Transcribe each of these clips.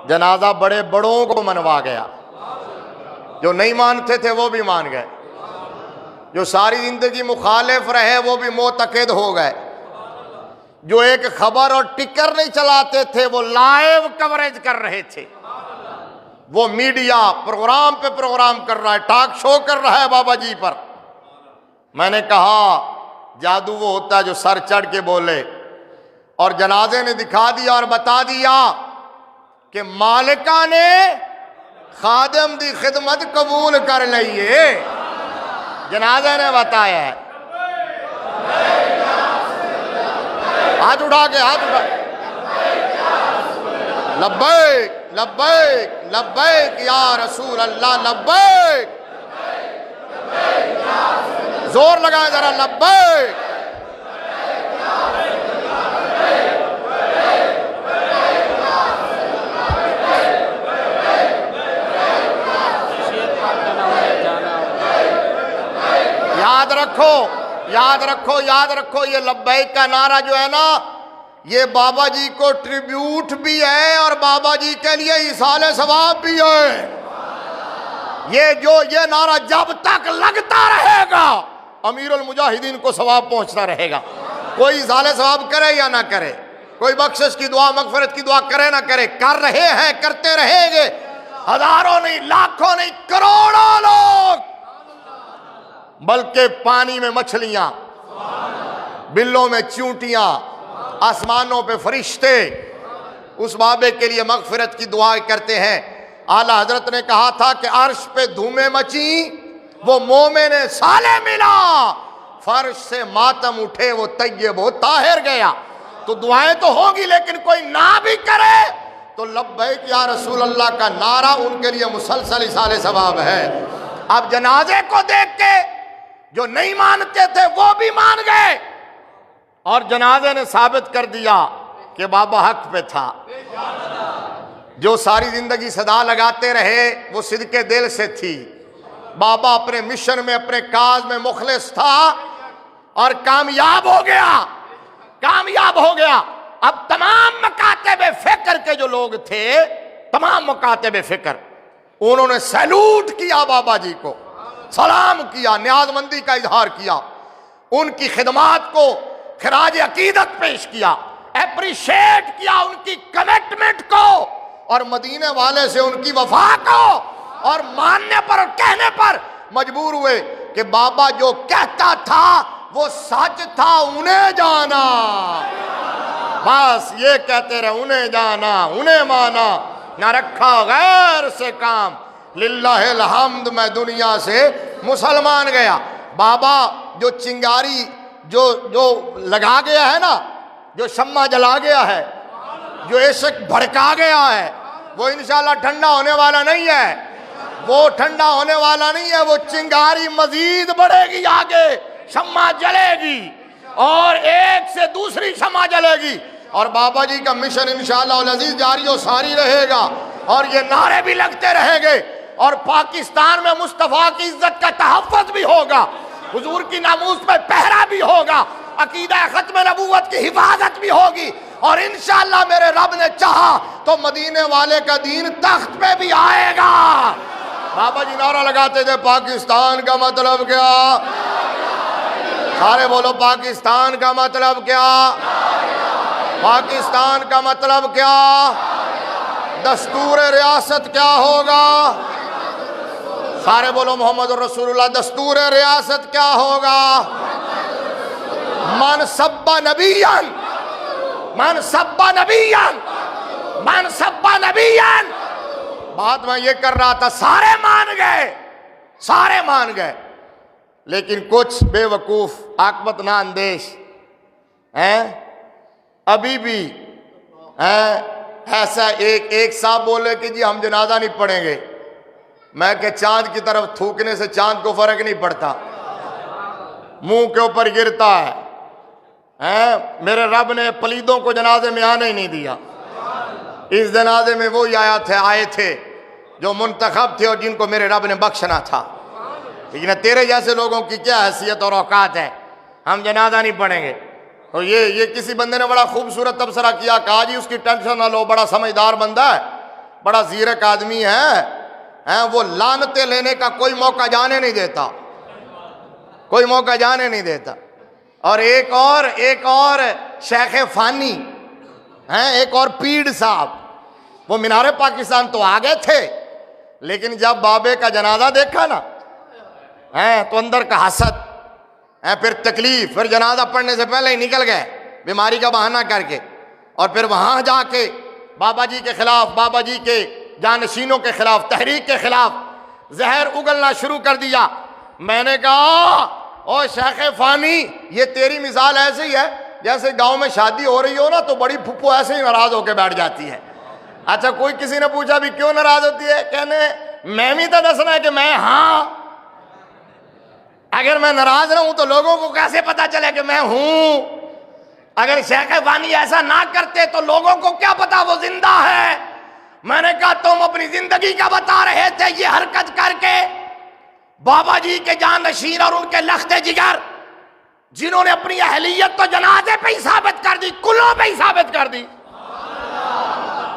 جنازہ بڑے بڑوں کو منوا گیا، جو نہیں مانتے تھے وہ بھی مان گئے، جو ساری زندگی مخالف رہے وہ بھی معتقد ہو گئے، جو ایک خبر اور ٹکر نہیں چلاتے تھے وہ لائیو کوریج کر رہے تھے، وہ میڈیا پروگرام پہ پروگرام کر رہا ہے، ٹاک شو کر رہا ہے بابا جی پر۔ میں نے کہا جادو وہ ہوتا ہے جو سر چڑھ کے بولے، اور جنازے نے دکھا دیا اور بتا دیا کہ مالکہ نے خادم دی خدمت قبول کر لئیے، جنازے نے بتایا ہے۔ ہاتھ اٹھا کے، ہاتھ اٹھا، لبیک لبیک لبیک یا رسول اللہ، لبیک، زور لگائیں ذرا، لبیک۔ یاد رکھو یاد رکھو یاد رکھو، یہ لبیک کا نعرہ جو ہے نا، یہ بابا جی کو ٹریبیوٹ بھی ہے اور بابا جی کے لیے ایصال ثواب بھی ہے۔ یہ نعرہ جب تک لگتا رہے گا امیر المجاہدین کو ثواب پہنچتا رہے گا، کوئی ایصال ثواب کرے یا نہ کرے، کوئی بخشش کی دعا مغفرت کی دعا کرے نہ کرے، کر رہے ہیں، کرتے رہیں گے، ہزاروں نہیں، لاکھوں نہیں، کروڑوں لوگ، بلکہ پانی میں مچھلیاں، بلوں میں چونٹیاں، آسمانوں پہ فرشتے اس بابے کے لیے مغفرت کی دعائیں کرتے ہیں۔ اعلیٰ حضرت نے کہا تھا کہ عرش پہ دھومیں مچیں، وہ مومن صالح ملا، فرش سے ماتم اٹھے، وہ طیب و طاہر گیا۔ تو دعائیں تو ہوگی، لیکن کوئی نہ بھی کرے تو لبیک یا رسول اللہ کا نعرہ ان کے لیے مسلسل ایصال ثواب ہے۔ اب جنازے کو دیکھ کے جو نہیں مانتے تھے وہ بھی مان گئے، اور جنازے نے ثابت کر دیا کہ بابا حق پہ تھا۔ جو ساری زندگی صدا لگاتے رہے وہ صدقے دل سے تھی، بابا اپنے مشن میں، اپنے کاز میں مخلص تھا اور کامیاب ہو گیا، کامیاب ہو گیا۔ اب تمام مکاتب فکر کے جو لوگ تھے، تمام مکاتب فکر، انہوں نے سیلوٹ کیا بابا جی کو، سلام کیا، نیاز مندی کا اظہار کیا، ان کی خدمات کو خراج عقیدت پیش کیا، اپریشیٹ کیا ان کی کمٹمنٹ کو، اور مدینے والے سے ان کی وفا کو، اور ماننے پر اور کہنے پر مجبور ہوئے کہ بابا جو کہتا تھا وہ سچ تھا، انہیں جانا، بس یہ کہتے رہے، انہیں جانا، انہیں مانا، نہ رکھا غیر سے کام، للہ الحمد میں دنیا سے مسلمان گیا۔ بابا جو چنگاری جو لگا گیا ہے نا، جو شمع جلا گیا ہے، جو عشق بھڑکا گیا ہے، وہ انشاءاللہ ٹھنڈا ہونے والا نہیں ہے، وہ ٹھنڈا ہونے والا نہیں ہے، وہ چنگاری مزید بڑھے گی، آگے شمع جلے گی اور ایک سے دوسری شمع جلے گی، اور بابا جی کا مشن انشاءاللہ العزیز جاری و ساری رہے گا، اور یہ نعرے بھی لگتے رہیں گے، اور پاکستان میں مصطفیٰ کی عزت کا تحفظ بھی ہوگا، حضور کی ناموس پہ پہرا بھی ہوگا، عقیدہ ختم نبوت کی حفاظت بھی ہوگی، اور انشاءاللہ میرے رب نے چاہا تو مدینے والے کا دین تخت پہ بھی آئے گا۔ بابا جی نعرہ لگاتے تھے، پاکستان کا مطلب کیا؟ سارے بولو، پاکستان کا مطلب کیا؟ پاکستان کا مطلب کیا؟ دستور ریاست کیا ہوگا؟ سارے بولو محمد الرسول اللہ، دستور ریاست کیا ہوگا؟ من سب نبیًا، من سب نبیًا، من سب نبیًا۔ بات میں یہ کر رہا تھا، سارے مان گئے، سارے مان گئے، لیکن کچھ بے وقوف عاقبت نا اندیش ہیں، ابھی بھی ہیں ایسا۔ ایک صاحب بولے کہ جی ہم جنازہ نہیں پڑھیں گے، میں کہ چاند کی طرف تھوکنے سے چاند کو فرق نہیں پڑتا، منہ کے اوپر گرتا ہے۔ میرے رب نے پلیدوں کو جنازے میں آنے ہی نہیں دیا، اس جنازے میں وہی آئے تھے جو منتخب تھے اور جن کو میرے رب نے بخشنا تھا، لیکن تیرے جیسے لوگوں کی کیا حیثیت اور اوقات ہے، ہم جنازہ نہیں پڑھیں گے۔ تو یہ کسی بندے نے بڑا خوبصورت تبصرہ کیا، کہا جی اس کی ٹینشن نہ لو، بڑا سمجھدار بندہ ہے، بڑا زیرک آدمی ہے، وہ لعنتیں لینے کا کوئی موقع جانے نہیں دیتا، کوئی موقع جانے نہیں دیتا۔ اور ایک اور شیخ فانی ہیں، ایک اور پیر صاحب، وہ مینار پاکستان تو آ گئے تھے، لیکن جب بابے کا جنازہ دیکھا نا تو اندر کا حسد، پھر تکلیف، پھر جنازہ پڑھنے سے پہلے ہی نکل گئے بیماری کا بہانہ کر کے، اور پھر وہاں جا کے بابا جی کے خلاف، بابا جی کے جانشینوں کے خلاف، تحریک کے خلاف زہر اگلنا شروع کر دیا۔ میں نے کہا او شیخ فانی، یہ تیری مثال ایسے ہی ہے جیسے گاؤں میں شادی ہو رہی ہو نا تو بڑی پھپھو ایسے ہی ناراض ہو کے بیٹھ جاتی ہے۔ اچھا کوئی کسی نے پوچھا بھی کیوں ناراض ہوتی ہے؟ کہنے میں بھی تو دسنا ہے کہ میں ہاں، اگر میں ناراض رہوں تو لوگوں کو کیسے پتا چلے کہ میں ہوں؟ اگر شیخ فانی ایسا نہ کرتے تو لوگوں کو کیا پتا وہ زندہ ہے؟ میں نے کہا تم اپنی زندگی کا بتا رہے تھے یہ حرکت کر کے بابا جی کے جانشین اور ان کے لخت جگر، جنہوں نے اپنی اہلیت تو جنازے پہ ہی ثابت کر دی، کلوں پہ ہی ثابت کر دی۔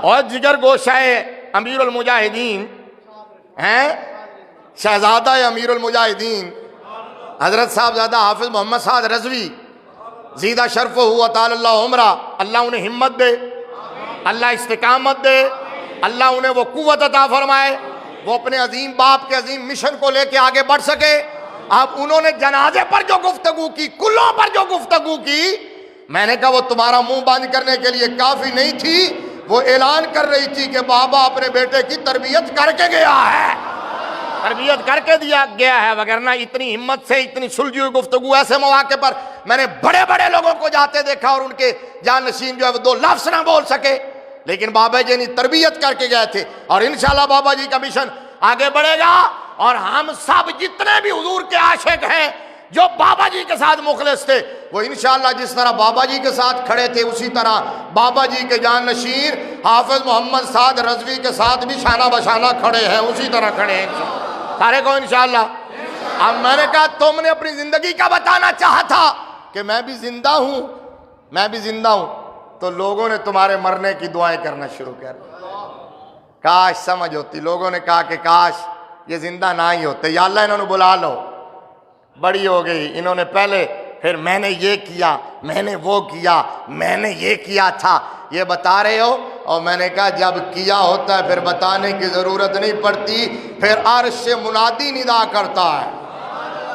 اور جگر گوشہ امیر المجاہدین ہیں، شہزادہ امیر المجاہدین حضرت صاحبزادہ حافظ محمد سعد رضوی زیدہ شرف ہوا تعالی اللہ عمرہ، اللہ انہیں ہمت دے، اللہ استقامت دے، اللہ انہیں وہ قوت عطا فرمائے، وہ اپنے عظیم باپ کے عظیم مشن کو لے کے آگے بڑھ سکے۔ اب انہوں نے جنازے پر جو گفتگو کی، کلوں پر جو گفتگو کی، میں نے کہا وہ تمہارا منہ بند کرنے کے لیے کافی نہیں تھی، وہ اعلان کر رہی تھی کہ بابا اپنے بیٹے کی تربیت کر کے گیا ہے، تربیت کر کے دیا گیا ہے۔ وگرنہ اتنی ہمت سے اتنی سلجھی ہوئی گفتگو ایسے مواقع پر میں نے بڑے بڑے لوگوں کو جاتے دیکھا اور ان کے جانشین جو ہے وہ دو لفظ نہ بول سکے، لیکن بابا جی نے تربیت کر کے گئے تھے، اور انشاءاللہ بابا جی کا مشن آگے بڑھے گا۔ اور ہم سب جتنے بھی حضور کے عاشق ہیں جو بابا جی کے ساتھ مخلص تھے، وہ انشاءاللہ جس طرح بابا جی کے ساتھ کھڑے تھے اسی طرح بابا جی کے جانشین حافظ محمد سعد رضوی کے ساتھ بھی شانہ بشانہ کھڑے ہیں، اسی طرح کھڑے ہیں سارے کو انشاءاللہ۔ اب میں نے کہا تم نے اپنی زندگی کا بتانا چاہا تھا کہ میں بھی زندہ ہوں، میں بھی زندہ ہوں، تو لوگوں نے تمہارے مرنے کی دعائیں کرنا شروع کر دی۔ کاش سمجھ ہوتی، لوگوں نے کہا کہ کاش یہ زندہ نہ ہی ہوتے، یا اللہ انہوں نے بلا لو، بڑی ہو گئی، انہوں نے پہلے پھر میں نے یہ کیا، میں نے وہ کیا، میں نے یہ کیا تھا، یہ بتا رہے ہو۔ اور میں نے کہا جب کیا ہوتا ہے پھر بتانے کی ضرورت نہیں پڑتی، پھر عرش سے منادی ندا کرتا ہے،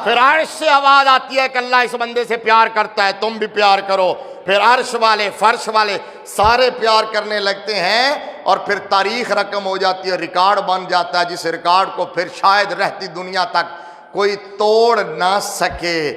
پھر عرش سے آواز آتی ہے کہ اللہ اس بندے سے پیار کرتا ہے، تم بھی پیار کرو، پھر عرش والے فرش والے سارے پیار کرنے لگتے ہیں، اور پھر تاریخ رقم ہو جاتی ہے، ریکارڈ بن جاتا ہے، جس ریکارڈ کو پھر شاید رہتی دنیا تک کوئی توڑ نہ سکے۔